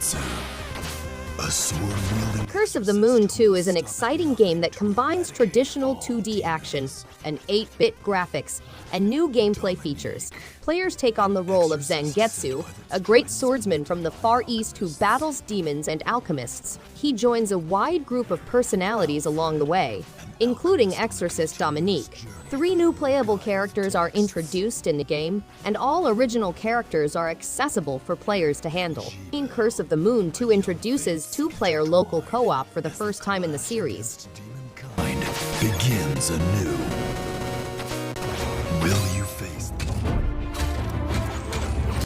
A sword-wielding... Curse of the Moon 2 is an exciting game that combines traditional 2D action and 8-bit graphics and new gameplay features. Players take on the role of Zangetsu, a great swordsman from the Far East who battles demons and alchemists. He joins a wide group of personalities along the way, including Exorcist Dominique. 3 new playable characters are introduced in the game, and all original characters are accessible for players to handle. Curse of the Moon 2 introduces 2-player local co-op for the first time in the series. Demonkind begins anew. Will you face...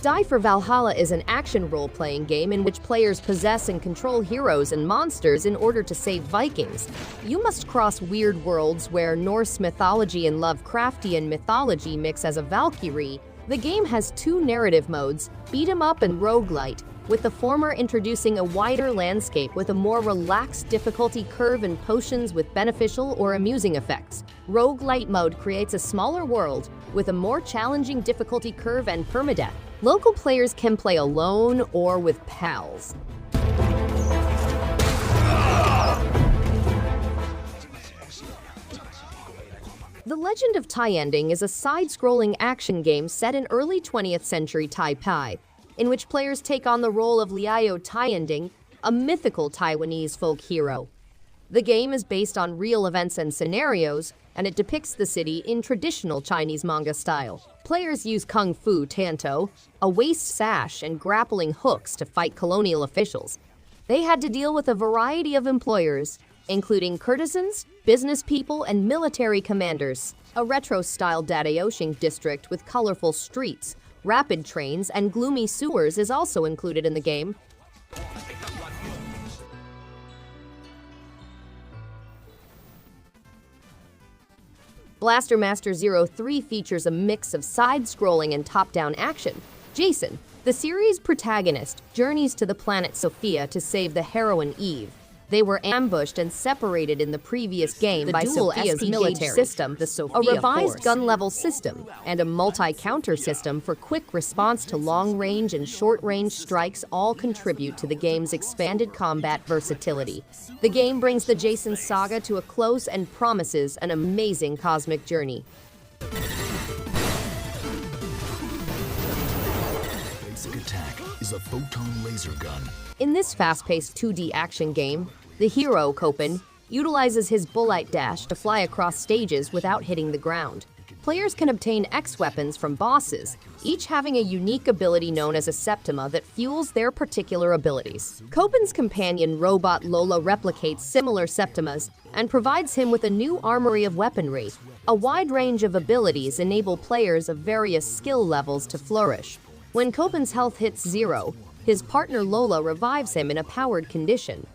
Die for Valhalla is an action role-playing game in which players possess and control heroes and monsters in order to save Vikings. You must cross weird worlds where Norse mythology and Lovecraftian mythology mix as a Valkyrie. The game has 2 narrative modes, beat 'em up and roguelite, with the former introducing a wider landscape with a more relaxed difficulty curve and potions with beneficial or amusing effects. Roguelite mode creates a smaller world with a more challenging difficulty curve and permadeath. Local players can play alone or with pals. The Legend of Tianding is a side-scrolling action game set in early 20th century Taipei, in which players take on the role of Liao Tianding, a mythical Taiwanese folk hero. The game is based on real events and scenarios, and it depicts the city in traditional Chinese manga style. Players use Kung Fu Tanto, a waist sash, and grappling hooks to fight colonial officials. They had to deal with a variety of employers, including courtesans, business people, and military commanders. A retro-style Dadaoshing district with colorful streets, rapid trains, and gloomy sewers is also included in the game. Blaster Master 03 features a mix of side-scrolling and top-down action. Jason, the series' protagonist, journeys to the planet Sophia to save the heroine Eve. They were ambushed and separated in the previous game by Sophia's military system, the Sophia a revised Force, gun-level system, and a multi-counter system for quick response to long-range and short-range strikes all contribute to the game's expanded combat versatility. The game brings the Jason saga to a close and promises an amazing cosmic journey. Basic attack is a photon laser gun. In this fast-paced 2D action game, the hero, Copen, utilizes his bullet dash to fly across stages without hitting the ground. Players can obtain X-weapons from bosses, each having a unique ability known as a Septima that fuels their particular abilities. Copen's companion robot Lola replicates similar Septimas and provides him with a new armory of weaponry. A wide range of abilities enable players of various skill levels to flourish. When Copen's health hits 0, his partner Lola revives him in a powered condition.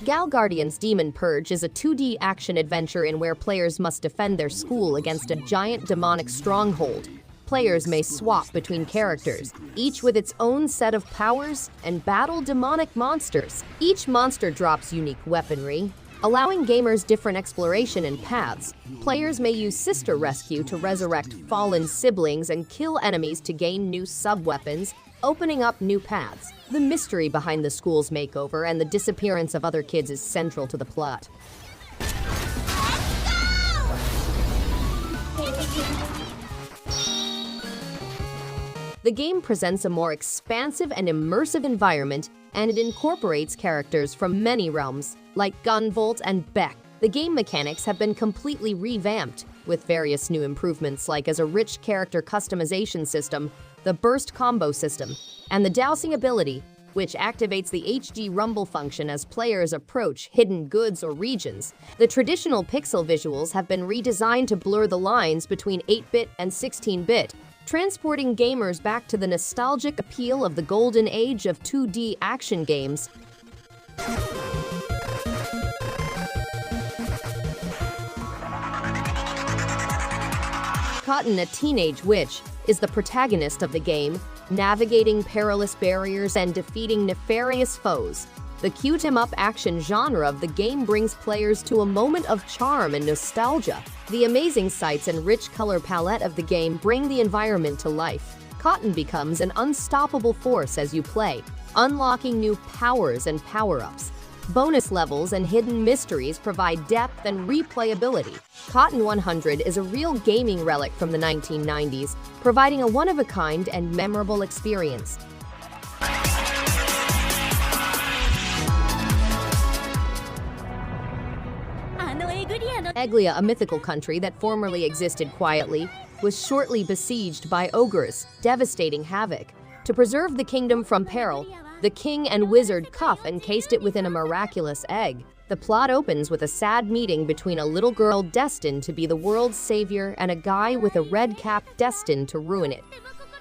Gal Guardian's Demon Purge is a 2D action adventure in where players must defend their school against a giant demonic stronghold. Players may swap between characters, each with its own set of powers, and battle demonic monsters. Each monster drops unique weaponry, allowing gamers different exploration and paths. Players may use Sister Rescue to resurrect fallen siblings and kill enemies to gain new sub-weapons, opening up new paths. The mystery behind the school's makeover and the disappearance of other kids is central to the plot. The game presents a more expansive and immersive environment, and it incorporates characters from many realms, like Gunvolt and Beck. The game mechanics have been completely revamped, with various new improvements like as a rich character customization system, the burst combo system, and the dowsing ability, which activates the HD rumble function as players approach hidden goods or regions. The traditional pixel visuals have been redesigned to blur the lines between 8-bit and 16-bit, transporting gamers back to the nostalgic appeal of the golden age of 2D action games. Cotton, a teenage witch, is the protagonist of the game, navigating perilous barriers and defeating nefarious foes. The cute-em-up action genre of the game brings players to a moment of charm and nostalgia. The amazing sights and rich color palette of the game bring the environment to life. Cotton becomes an unstoppable force as you play, unlocking new powers and power-ups. Bonus levels and hidden mysteries provide depth and replayability. Cotton 100 is a real gaming relic from the 1990s, providing a one-of-a-kind and memorable experience. EGGLIA, a mythical country that formerly existed quietly, was shortly besieged by ogres, devastating havoc. To preserve the kingdom from peril, the king and wizard Cuff encased it within a miraculous egg. The plot opens with a sad meeting between a little girl destined to be the world's savior and a guy with a red cap destined to ruin it.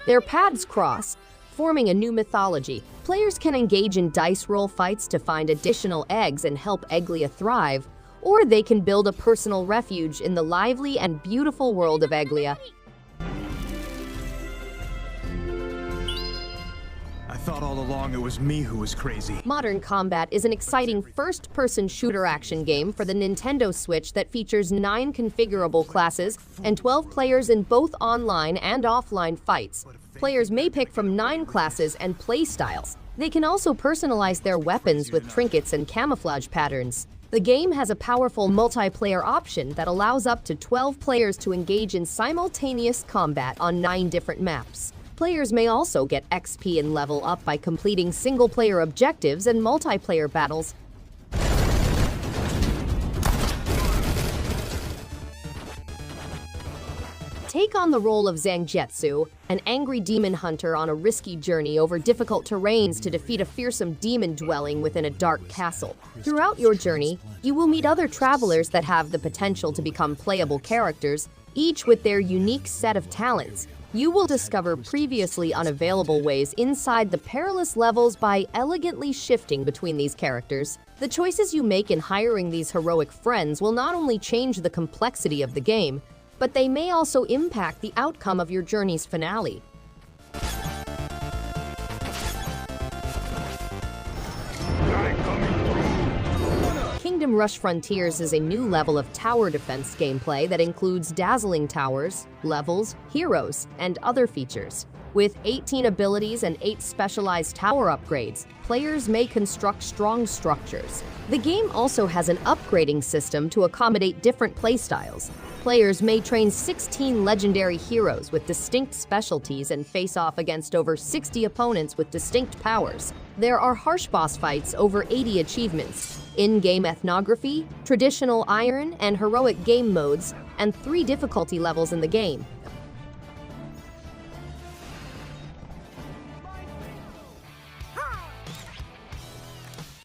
Their paths cross, forming a new mythology. Players can engage in dice roll fights to find additional eggs and help EGGLIA thrive, or they can build a personal refuge in the lively and beautiful world of EGGLIA. I thought all along it was me who was crazy. Modern Combat is an exciting first-person shooter action game for the Nintendo Switch that features 9 configurable classes and 12 players in both online and offline fights. Players may pick from 9 classes and playstyles. They can also personalize their weapons with trinkets and camouflage patterns. The game has a powerful multiplayer option that allows up to 12 players to engage in simultaneous combat on 9 different maps. Players may also get XP and level up by completing single-player objectives and multiplayer battles. Take on the role of Zangetsu, an angry demon hunter on a risky journey over difficult terrains to defeat a fearsome demon dwelling within a dark castle. Throughout your journey, you will meet other travelers that have the potential to become playable characters, each with their unique set of talents. You will discover previously unavailable ways inside the perilous levels by elegantly shifting between these characters. The choices you make in hiring these heroic friends will not only change the complexity of the game, but they may also impact the outcome of your journey's finale. Kingdom Rush Frontiers is a new level of tower defense gameplay that includes dazzling towers, levels, heroes, and other features. With 18 abilities and 8 specialized tower upgrades, players may construct strong structures. The game also has an upgrading system to accommodate different playstyles. Players may train 16 legendary heroes with distinct specialties and face off against over 60 opponents with distinct powers. There are harsh boss fights, over 80 achievements, in-game ethnography, traditional iron and heroic game modes, and 3 difficulty levels in the game.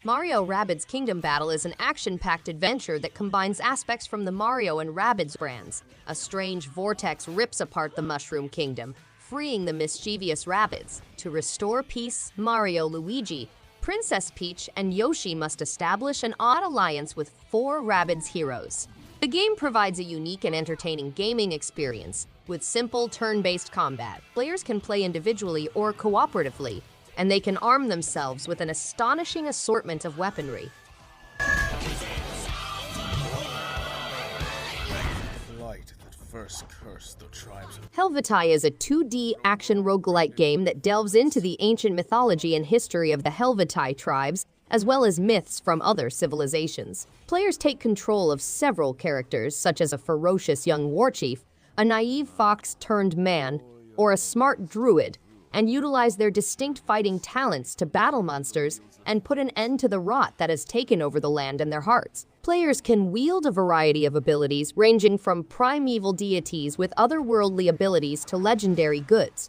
Mario Rabbids Kingdom Battle is an action-packed adventure that combines aspects from the Mario and Rabbids brands. A strange vortex rips apart the Mushroom Kingdom, freeing the mischievous Rabbids. To restore peace, Mario, Luigi, Princess Peach, and Yoshi must establish an odd alliance with 4 Rabbids heroes. The game provides a unique and entertaining gaming experience. With simple turn-based combat, players can play individually or cooperatively, and they can arm themselves with an astonishing assortment of weaponry. Helvetii is a 2D action roguelike game that delves into the ancient mythology and history of the Helvetii tribes, as well as myths from other civilizations. Players take control of several characters, such as a ferocious young warchief, a naive fox turned man, or a smart druid, and utilize their distinct fighting talents to battle monsters and put an end to the rot that has taken over the land and their hearts. Players can wield a variety of abilities ranging from primeval deities with otherworldly abilities to legendary goods.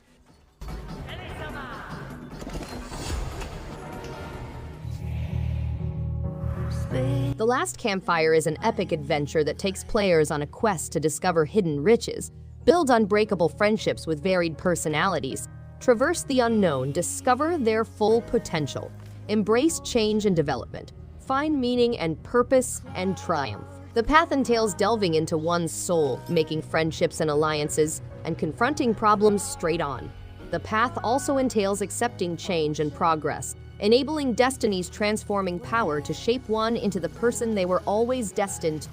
The Last Campfire is an epic adventure that takes players on a quest to discover hidden riches, build unbreakable friendships with varied personalities, traverse the unknown, discover their full potential, embrace change and development, find meaning and purpose and triumph. The path entails delving into one's soul, making friendships and alliances, and confronting problems straight on. The path also entails accepting change and progress, enabling destiny's transforming power to shape one into the person they were always destined.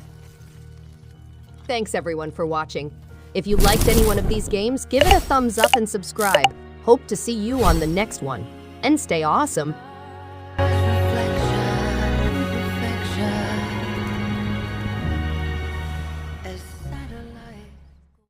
Thanks everyone for watching. If you liked any one of these games, give it a thumbs up and subscribe. Hope to see you on the next one. And stay awesome!